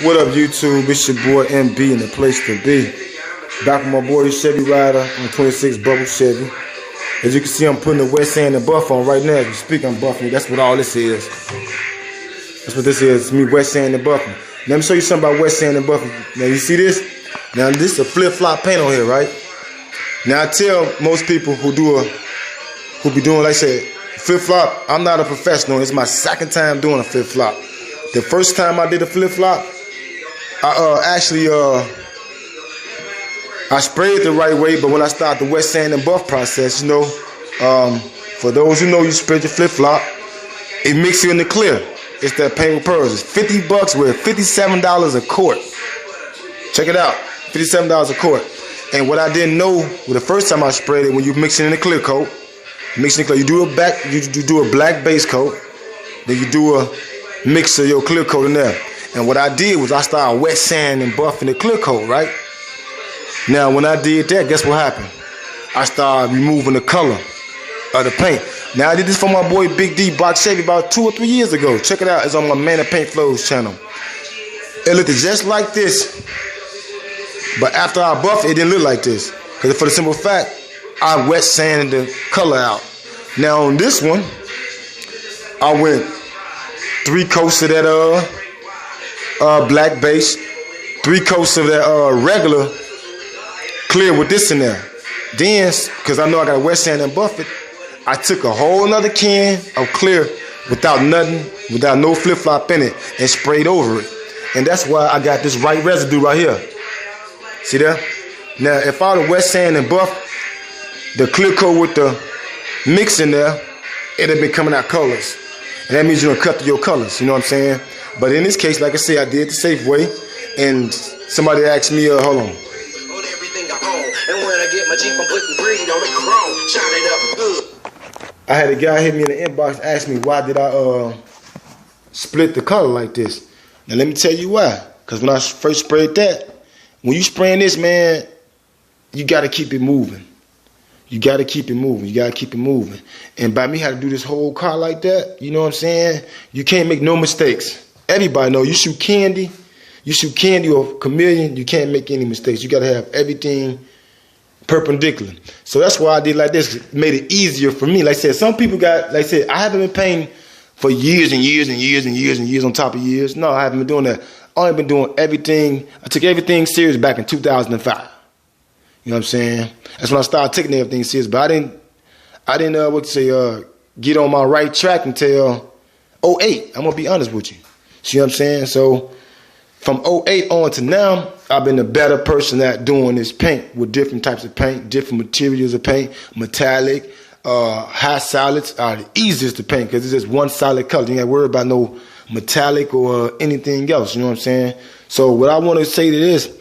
What up, YouTube? It's your boy MB and the place to be. Back with my boy Chevy Rider on 26 Bubble Chevy. As you can see, I'm putting the wet sand and buff on right now. As you speak, I'm buffing. That's what all this is. That's what this is. It's me wet sand and buffing. Let me show you something about wet sand and buffing. Now you see this? Now this is a flip-flop paint on here, right? Now I tell most people who be doing, like I said, flip-flop. I'm not a professional. It's my second time doing a flip-flop. The first time I did a flip-flop, I sprayed the right way, but when I started the wet sand and buff process, you know, for those who know, you spray your flip-flop, it makes you in the clear. It's that paint with pearls. It's $50 with $57 a quart. Check it out, $57 a quart. And what I didn't know, the first time I sprayed it, when you mix it in the clear coat, you do a black base coat, then you do a mix of your clear coat in there. And what I did was I started wet sand and buffing the clear coat, right? Now, when I did that, guess what happened? I started removing the color of the paint. Now, I did this for my boy Big D Box Chevy about 2 or 3 years ago. Check it out. It's on my Man of Paint Flows channel. It looked just like this. But after I buffed it, it didn't look like this. Because for the simple fact, I wet sanded the color out. Now, on this one, I went 3 coats of that black base, 3 coats of that regular clear with this in there. Then, because I know I got wet sand and buff it, I took a whole nother can of clear without nothing, without no flip-flop in it, and sprayed over it. And that's why I got this white residue right here. See that? Now, if I would wet sand and buff the clear coat with the mix in there, it'd have been coming out colors. And that means you're gonna cut through your colors, you know what I'm saying? But in this case, like I said, I did it the safe way. And somebody asked me, hold on. I had a guy hit me in the inbox, ask me why did I split the color like this. Now let me tell you why. Because when I first sprayed that, when you spraying this, man, you gotta keep it moving. You gotta keep it moving. You gotta keep it moving. And by me having to do this whole car like that, you know what I'm saying? You can't make no mistakes. Everybody know you shoot candy or chameleon, you can't make any mistakes. You gotta have everything perpendicular. So that's why I did like this. It made it easier for me. Like I said, some people got, like I said, I haven't been painting for years and years and years and years and years on top of years. No, I haven't been doing that. I only been doing everything. I took everything serious back in 2005. You know what I'm saying? That's when I started taking everything serious. But I didn't get on my right track until 08. I'm gonna be honest with you. See what I'm saying? So from 08 on to now, I've been a better person at doing this paint with different types of paint, different materials of paint, metallic, high solids are the easiest to paint because it's just one solid color. You ain't got to worry about no metallic or anything else. You know what I'm saying? So what I want to say to this,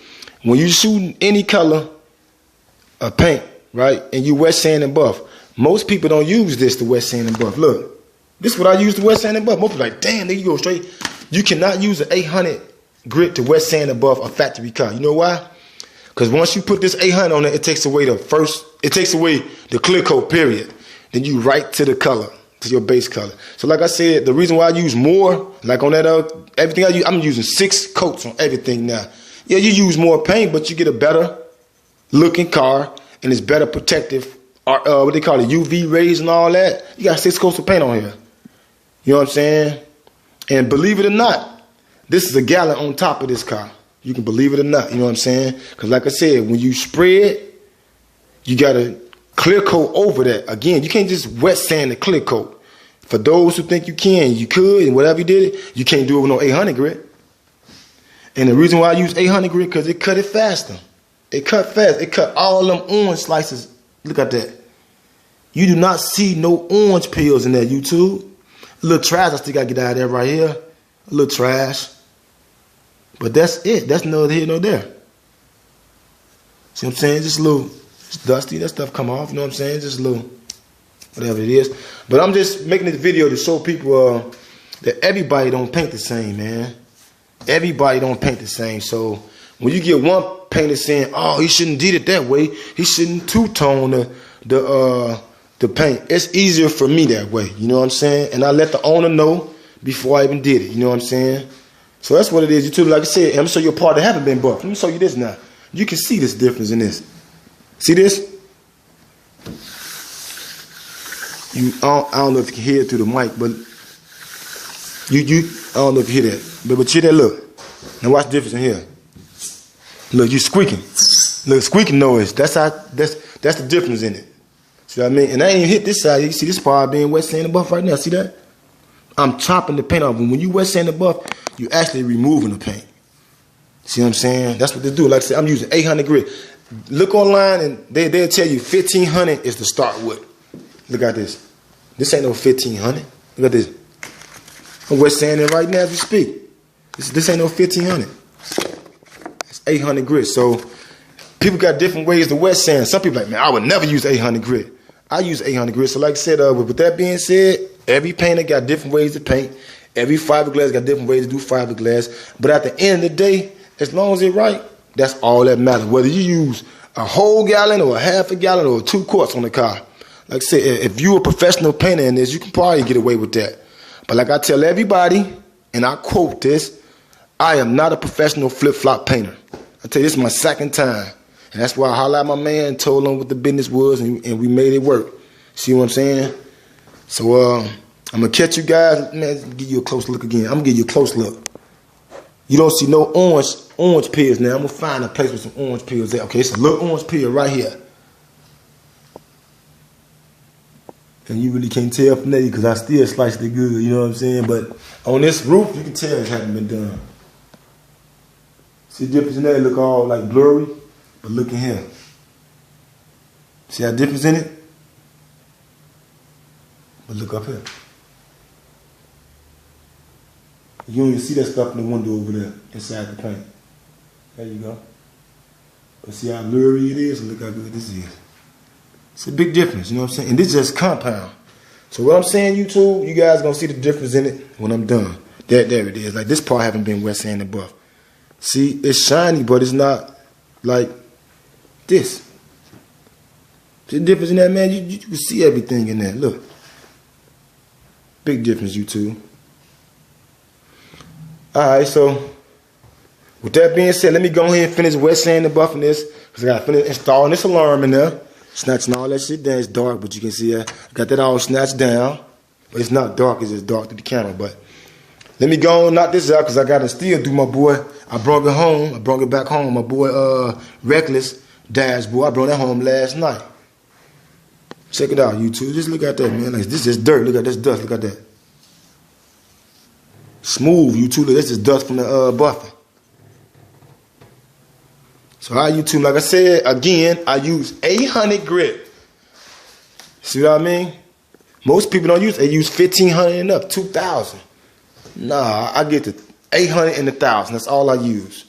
when you shooting any color of paint, right, and you wet sand and buff, most people don't use this to wet sand and buff. Look, this is what I use to wet sand and buff. Most people are like, damn, there you go straight. You cannot use an 800 grit to wet sand and buff a factory car. You know why? Because once you put this 800 on it, it takes away the clear coat, period. Then you right to the color, to your base color. So like I said, the reason why I use more, like on that everything I use, I'm using 6 coats on everything now. Yeah, you use more paint, but you get a better looking car, and it's better protective, what they call it, UV rays and all that. You got 6 coats of paint on here. You know what I'm saying? And believe it or not, this is a gallon on top of this car. You can believe it or not, you know what I'm saying? Because like I said, when you spray it, you got to clear coat over that. Again, you can't just wet sand the clear coat. For those who think you can, you could, and whatever you did, you can't do it with no 800 grit. And the reason why I use 800 grit, because it cut it faster. It cut fast. It cut all them orange slices. Look at that. You do not see no orange peels in there, YouTube. A little trash I still got to get out of there right here. A little trash. But that's it. That's neither here nor there. See what I'm saying? Just a little, it's dusty. That stuff come off. You know what I'm saying? Just a little, whatever it is. But I'm just making this video to show people that everybody don't paint the same, man. Everybody don't paint the same. So when you get one painter saying, oh, he shouldn't did it that way, he shouldn't two-tone the paint. It's easier for me that way. You know what I'm saying? And I let the owner know before I even did it. You know what I'm saying? So that's what it is. YouTube, like I said, I'm gonna show you a part that haven't been buffed. Let me show you this now. You can see this difference in this. See this? I don't know if you can hear it through the mic, but I don't know if you hear that. But hear that, look. Now watch the difference in here. Look, you squeaking. Look, squeaking noise. That's the difference in it. See what I mean? And I ain't hit this side. You see this part being wet sand and buff right now. See that? I'm chopping the paint off. And when you wet sand and buff, you actually removing the paint. See what I'm saying? That's what they do. Like I said, I'm using 800 grit. Look online and they'll tell you 1500 is to start with. Look at this. This ain't no 1500. Look at this. I'm wet sanding right now as we speak. This ain't no 1500. It's 800 grit. So people got different ways to wet sand. Some people like, man, I would never use 800 grit. I use 800 grit. So like I said, with that being said, every painter got different ways to paint. Every fiberglass got different ways to do fiberglass. But at the end of the day, as long as it's right, that's all that matters. Whether you use a whole gallon or a half a gallon or 2 quarts on the car. Like I said, if you're a professional painter in this, you can probably get away with that. But like I tell everybody, and I quote this, I am not a professional flip-flop painter. I tell you, this is my second time. And that's why I hollered at my man and told him what the business was, and we made it work. See what I'm saying? So I'm going to catch you guys. Man, give you a close look again. I'm going to give you a close look. You don't see no orange peels now. I'm going to find a place with some orange peels there. Okay, it's a little orange peel right here. And you really can't tell from there because I still sliced it good, you know what I'm saying? But on this roof, you can tell it hasn't been done. See the difference in there? It look all like blurry, but look in here. See that difference in it? But look up here. You don't even see that stuff in the window over there inside the paint. There you go. But see how blurry it is? And look how good this is. It's a big difference, you know what I'm saying? And this is just compound. So what I'm saying, YouTube, you guys gonna see the difference in it when I'm done. There it is. Like this part haven't been wet sand and buff. See, it's shiny, but it's not like this. See the difference in that, man? You can see everything in there. Look. Big difference, YouTube. Alright, so with that being said, let me go ahead and finish wet sand and buffing this. Because I gotta finish installing this alarm in there. Snatching all that shit down. It's dark, but you can see I got that all snatched down. But it's not dark, it's just dark to the camera. But let me go and knock this out because I got to still do my boy. I brought it home. I brought it back home. My boy, Reckless Dashboard. I brought that home last night. Check it out, YouTube. Just look at that, man. Like, this is dirt. Look at this dust. Look at that. Smooth, YouTube. This is dust from the buffer. So I YouTube, like I said, again, I use 800 grit. See what I mean? Most people don't use, they use 1500 and up, 2000. Nah, I get the 800 and 1000. That's all I use.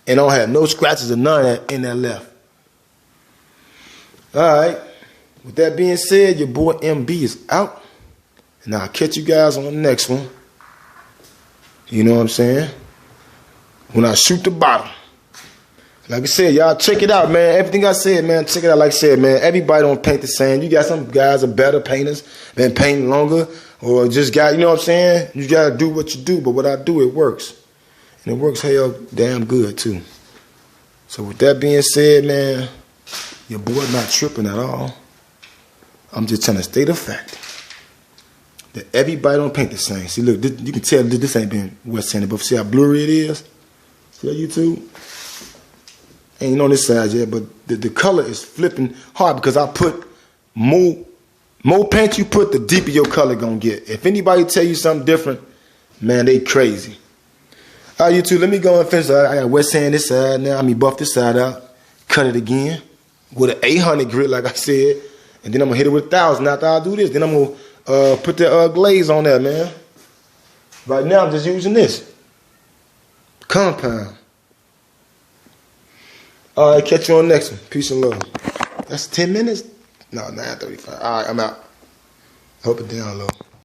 And I don't have no scratches or none of that in there left. Alright. With that being said, your boy MB is out. And I'll catch you guys on the next one. You know what I'm saying? When I shoot the bottom. Like I said, y'all check it out, man. Everything I said, man, check it out. Like I said, man, everybody don't paint the same. You got some guys are better painters, been painting longer, or just got, you know what I'm saying? You got to do what you do, but what I do, it works. And it works hell damn good, too. So with that being said, man, your boy not tripping at all. I'm just trying to state a fact that everybody don't paint the same. See, look, you can tell this ain't been wet sanded, but see how blurry it is? See that, YouTube? Ain't on this side yet, but the color is flipping hard because I put more paint you put, the deeper your color gonna get. If anybody tell you something different, man, they crazy. All right, YouTube, let me go and finish. I got wet sand this side now. I mean, buff this side out. Cut it again with an 800 grit, like I said. And then I'm gonna hit it with 1000 after I do this. Then I'm gonna put the glaze on there, man. Right now, I'm just using this compound. All right, catch you on the next one. Peace and love. That's 10 minutes? No, 9:35. All right, I'm out. Hope it down low.